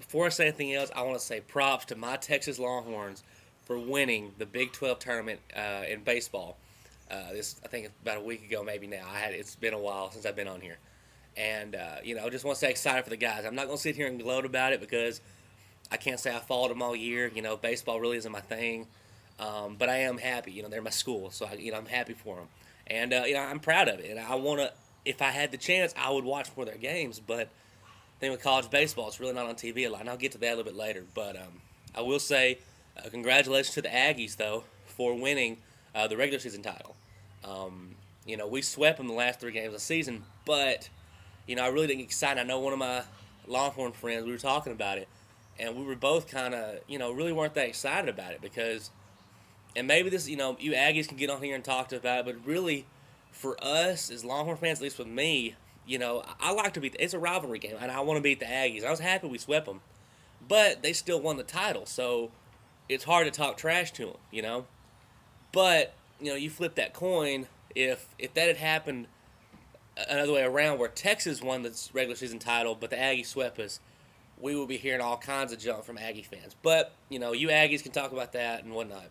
before I say anything else, I want to say props to my Texas Longhorns for winning the Big 12 tournament in baseball. I think it's about a week ago, maybe now. It's been a while since I've been on here, and I just want to say excited for the guys. I'm not going to sit here and gloat about it because I can't say I followed them all year. Baseball really isn't my thing, but I am happy. They're my school, so I'm happy for them, and I'm proud of it. And I want to, if I had the chance, I would watch more of their games, but thing with college baseball, it's really not on TV a lot, and I'll get to that a little bit later. But I will say congratulations to the Aggies, though, for winning the regular season title. We swept them the last 3 games of the season, but, I really didn't get excited. I know one of my Longhorn friends, we were talking about it, and we were both kind of, really weren't that excited about it because, and maybe this, you Aggies can get on here and talk about it, but really, for us as Longhorn fans, at least with me, I like to beat. It's a rivalry game, and I want to beat the Aggies. I was happy we swept them, but they still won the title, so it's hard to talk trash to them, But you flip that coin. If that had happened another way around, where Texas won the regular season title, but the Aggies swept us, we will be hearing all kinds of junk from Aggie fans. But you Aggies can talk about that and whatnot.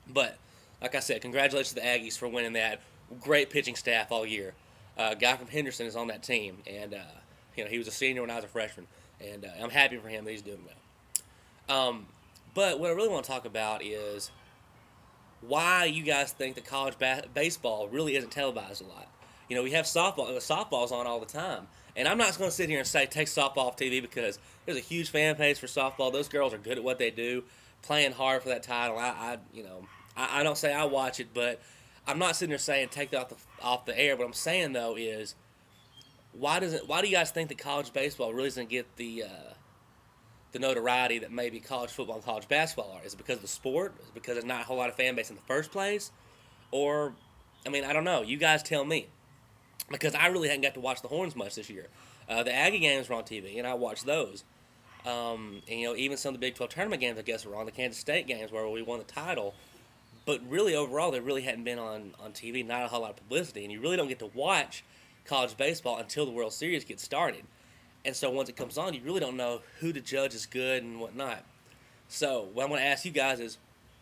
But like I said, congratulations to the Aggies for winning that. Great pitching staff all year. A guy from Henderson is on that team, and he was a senior when I was a freshman, and I'm happy for him that he's doing well. But what I really want to talk about is why you guys think that college baseball really isn't televised a lot. We have softball. The softball's on all the time, and I'm not going to sit here and say take softball off TV because there's a huge fan base for softball. Those girls are good at what they do, playing hard for that title. I don't say I watch it, but I'm not sitting there saying take that off the air. What I'm saying though is why do you guys think that college baseball really doesn't get the notoriety that maybe college football and college basketball are? Is it because of the sport? Is it because there's not a whole lot of fan base in the first place? Or, I don't know. You guys tell me. Because I really hadn't got to watch the Horns much this year. The Aggie games were on TV, and I watched those. And, even some of the Big 12 tournament games, I guess, were on. The Kansas State games where we won the title. But really, overall, they really hadn't been on TV, not a whole lot of publicity. And you really don't get to watch college baseball until the World Series gets started. And so once it comes on, you really don't know who to judge is good and whatnot. So what I'm going to ask you guys is,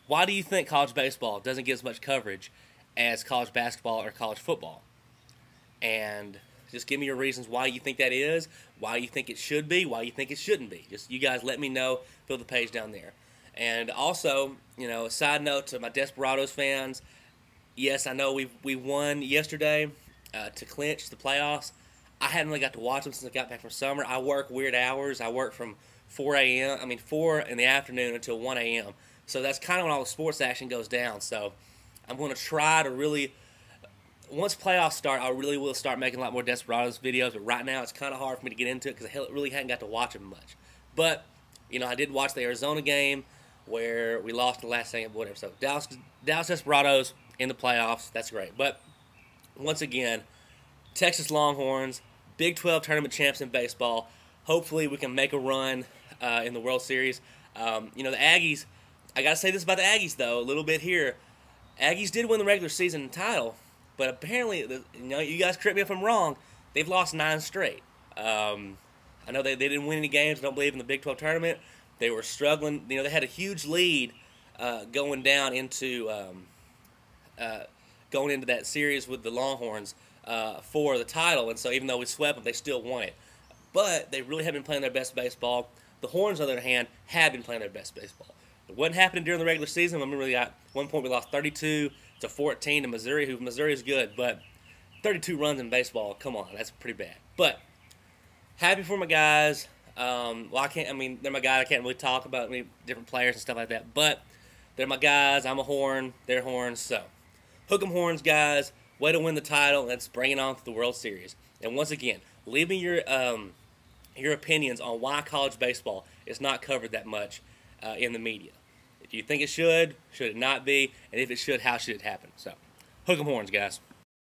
why do you think college baseball doesn't get as much coverage as college basketball or college football? And just give me your reasons why you think that is, why you think it should be, why you think it shouldn't be. Just you guys let me know. Fill the page down there. And also, a side note to my Desperados fans, yes, I know we won yesterday to clinch the playoffs. I hadn't really got to watch them since I got back from summer. I work weird hours. I work from 4 in the afternoon until 1 a.m. So that's kind of when all the sports action goes down. So I'm going to try to really, once playoffs start, I really will start making a lot more Desperados videos. But right now it's kind of hard for me to get into it because I really hadn't got to watch them much. But, I did watch the Arizona game where we lost in the last second, whatever. So Dallas Desperados in the playoffs. That's great. But once again, Texas Longhorns, Big 12 tournament champs in baseball. Hopefully we can make a run in the World Series. The Aggies, I got to say this about the Aggies, though, a little bit here. Aggies did win the regular season title, but apparently, you guys correct me if I'm wrong, they've lost 9 straight. I know they didn't win any games, I don't believe, in the Big 12 tournament. They were struggling. They had a huge lead going down into that series with the Longhorns for the title, and so even though we swept them, they still won it. But they really have been playing their best baseball. The Horns, on the other hand, have been playing their best baseball. It wasn't happening during the regular season. I remember at one point we lost 32-14 to Missouri, who Missouri is good, but 32 runs in baseball, come on, that's pretty bad. But happy for my guys. They're my guys. I can't really talk about different players and stuff like that, but they're my guys. I'm a Horn. They're Horns. So, hook 'em Horns, guys. Way to win the title. Let's bring it on to the World Series. And once again, leave me your opinions on why college baseball is not covered that much in the media. If you think it should it not be? And if it should, how should it happen? So, hook 'em Horns, guys.